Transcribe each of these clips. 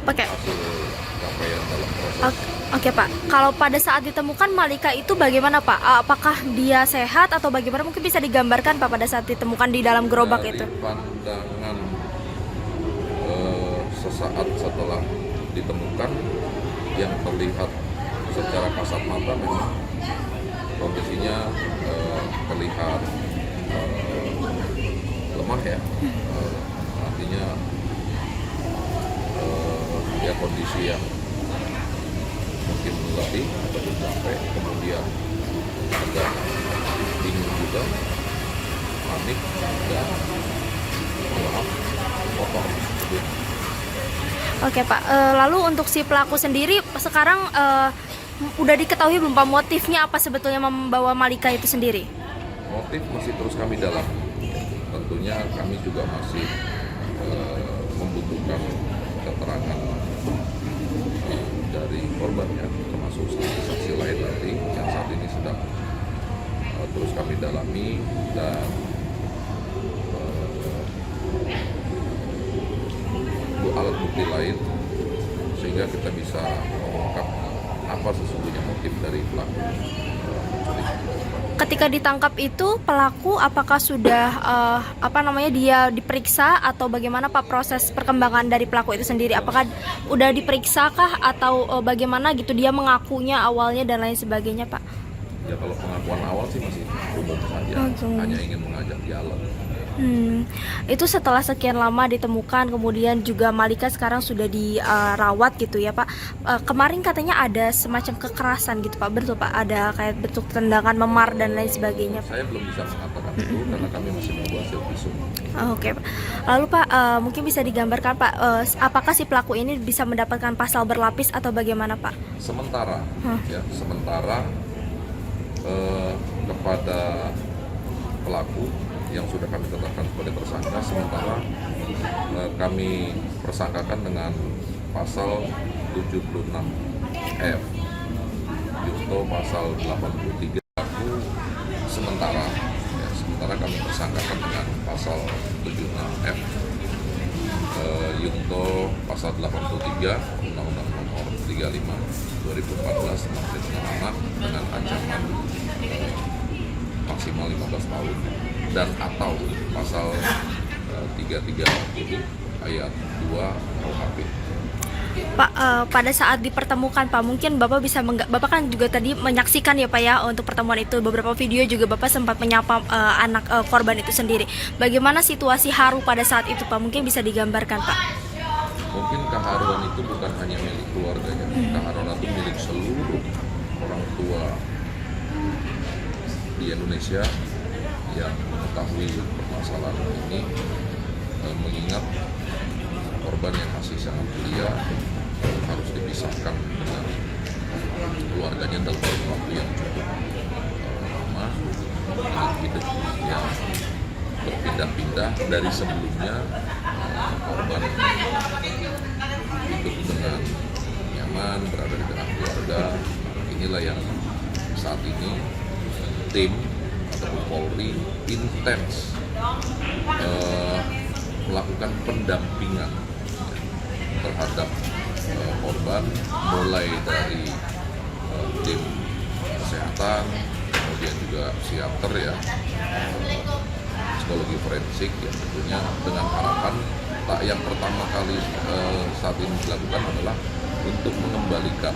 Oke. hasil capaian dalam proses. Oke Pak, kalau pada saat ditemukan Malika itu bagaimana Pak? Apakah dia sehat atau bagaimana? Mungkin bisa digambarkan Pak pada saat ditemukan di dalam gerobak Dari itu. pandangan sesaat setelah ditemukan, yang terlihat secara kasat mata memang kondisinya terlihat lemah ya. Artinya ya kondisi yang mungkin letih atau capek, kemudian agak bingung juga, panik, dan maaf kotor. Oke Pak, lalu untuk si pelaku sendiri sekarang udah diketahui belum Pak motifnya apa sebetulnya membawa Malika itu sendiri? Motif masih terus kami dalam. Tentunya kami juga masih membutuhkan keterangan dari korbannya, termasuk saksi-saksi lain nanti yang saat ini sedang terus kami dalami, dan alat bukti lain sehingga kita bisa mengungkap apa sesungguhnya motif dari pelaku penculik. Ketika ditangkap itu pelaku apakah sudah dia diperiksa atau bagaimana Pak proses perkembangan dari pelaku itu sendiri? Apakah udah diperiksa kah atau bagaimana gitu dia mengakunya awalnya dan lain sebagainya Pak? Ya kalau pengakuan awal sih masih umum saja, hanya ingin mengajak jalan. Itu setelah sekian lama ditemukan, kemudian juga Malika sekarang sudah dirawat gitu ya Pak. Kemarin katanya ada semacam kekerasan gitu Pak, betul Pak? Ada kayak bentuk tendangan, memar dan lain sebagainya. Saya belum bisa mengatakan itu karena kami masih menunggu hasil visum. Oke Pak. Lalu Pak, mungkin bisa digambarkan Pak, apakah si pelaku ini bisa mendapatkan pasal berlapis atau bagaimana Pak? Sementara kepada pelaku yang sudah kami tetapkan sebagai tersangka, sementara kami persangkakan dengan pasal 76F junto pasal 83 pelaku sementara kami persangkakan dengan pasal 76F junto pasal 83 Undang-Undang Nomor 35 2014 tentang perlindungan anak dengan ancaman maksimal 15 tahun dan atau pasal 330 ayat 2 KUHP. Pak, pada saat dipertemukan Pak, mungkin Bapak bisa Bapak kan juga tadi menyaksikan ya Pak ya untuk pertemuan itu, beberapa video juga Bapak sempat menyapa anak korban itu sendiri. Bagaimana situasi haru pada saat itu Pak? Mungkin bisa digambarkan Pak. Mungkin keharuan itu bukan hanya milik keluarganya, keharuan itu milik seluruh orang tua di Indonesia yang mengetahui permasalahan ini, mengingat korban yang masih sangat belia harus dipisahkan dengan keluarganya dalam waktu yang cukup lama, dengan hidup yang berpindah-pindah dari sebelumnya. Korban hidup dengan nyaman, berada di tengah keluarga. Inilah yang saat ini tim atau Polri intens melakukan pendampingan terhadap korban, mulai dari tim kesehatan, kemudian juga psikiater ya, psikologi forensik ya, tentunya dengan harapan yang pertama kali saat ini dilakukan adalah untuk mengembalikan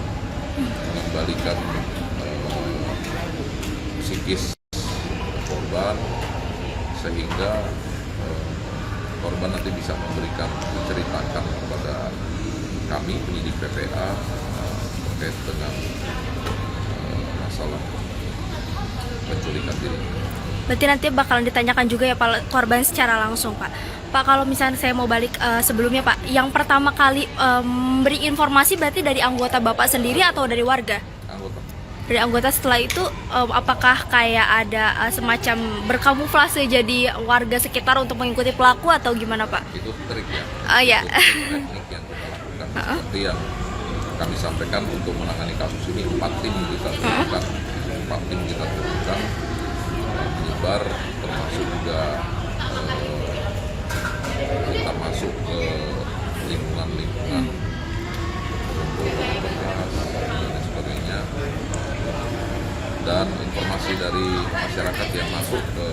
psikis korban sehingga korban nanti bisa menceritakan kepada kami penyidik PPA terkait dengan masalah penculikan diri. Berarti nanti bakalan ditanyakan juga ya Pak korban secara langsung Pak. Pak, kalau misalnya saya mau balik sebelumnya Pak, yang pertama kali memberi informasi berarti dari anggota Bapak sendiri atau dari warga? Anggota. Dari anggota. Setelah itu apakah kayak ada semacam berkamuflase jadi warga sekitar untuk mengikuti pelaku atau gimana Pak? Itu trik ya. Ya. Itu teknik yang kita lakukan. Seperti yang kami sampaikan, untuk menangani kasus ini 4 tim kita turunkan. 4 tim kita turunkan menyebar, termasuk juga kita masuk ke lingkungan masyarakat yang masuk ke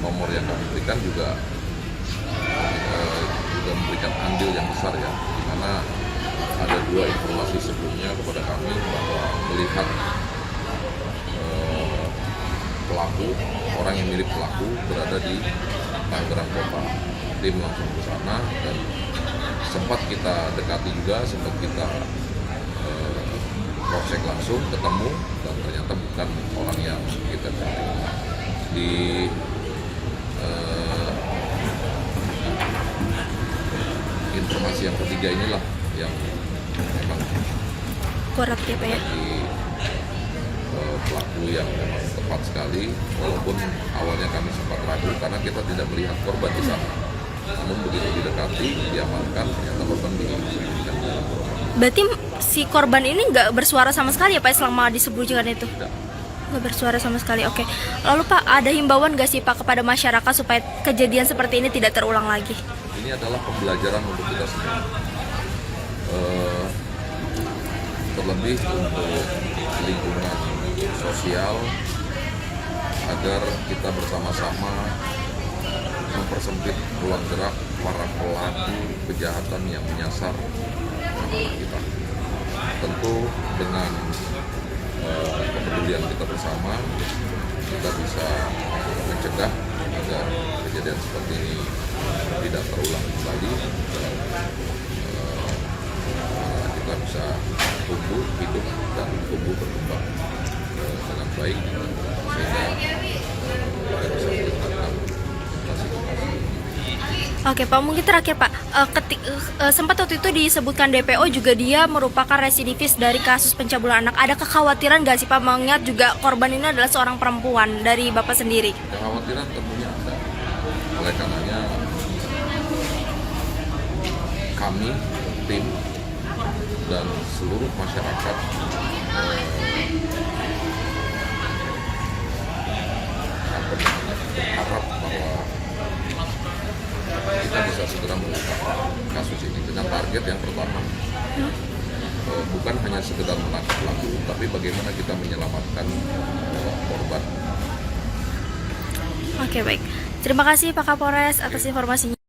nomor yang kami berikan juga memberikan andil yang besar ya, di mana ada 2 informasi sebelumnya kepada kami bahwa melihat pelaku, orang yang mirip pelaku berada di Tangerang Kota. Tim langsung ke sana dan sempat kita dekati juga, sempat kita cross-check langsung, ketemu, dan ternyata bukan orang yang kita cari. Di informasi yang ketiga inilah yang memang Korup ya Pak ya. di pelaku yang memang tepat sekali, walaupun awalnya kami sempat ragu karena kita tidak melihat korban di sana. Namun begitu didekati, diamankan, ternyata korban disembunyikan di dalam gerobak. Berarti si korban ini nggak bersuara sama sekali ya Pak selama disembunyikan itu? Tidak. Nggak bersuara sama sekali, oke. Lalu Pak, ada himbauan nggak sih Pak kepada masyarakat supaya kejadian seperti ini tidak terulang lagi? Ini adalah pembelajaran untuk kita semua. Terlebih untuk lingkungan sosial, agar kita bersama-sama mempersempit ruang gerak para pelaku kejahatan yang menyasar anak-anak kita. Tentu dengan kepedulian kita bersama, kita bisa mencegah agar kejadian seperti ini tidak terulang kembali, dan kita bisa tumbuh, hidup, dan tumbuh berkembang dengan baik, sehingga kita bisa meningkatkan generasi-generasi. Oke Pak, mungkin terakhir Pak, sempat waktu itu disebutkan DPO juga dia merupakan residivis dari kasus pencabulan anak. Ada kekhawatiran nggak sih Pak, mengingat juga korban ini adalah seorang perempuan dari Bapak sendiri? Kekhawatiran tentunya ada. Oleh karenanya kami, tim, dan seluruh masyarakat berharap bahwa kita bisa segera mengungkap kasus ini dengan target yang pertama, bukan hanya sekedar menangkap pelaku, tapi bagaimana kita menyelamatkan korban. Oke baik, terima kasih Pak Kapolres atas informasinya.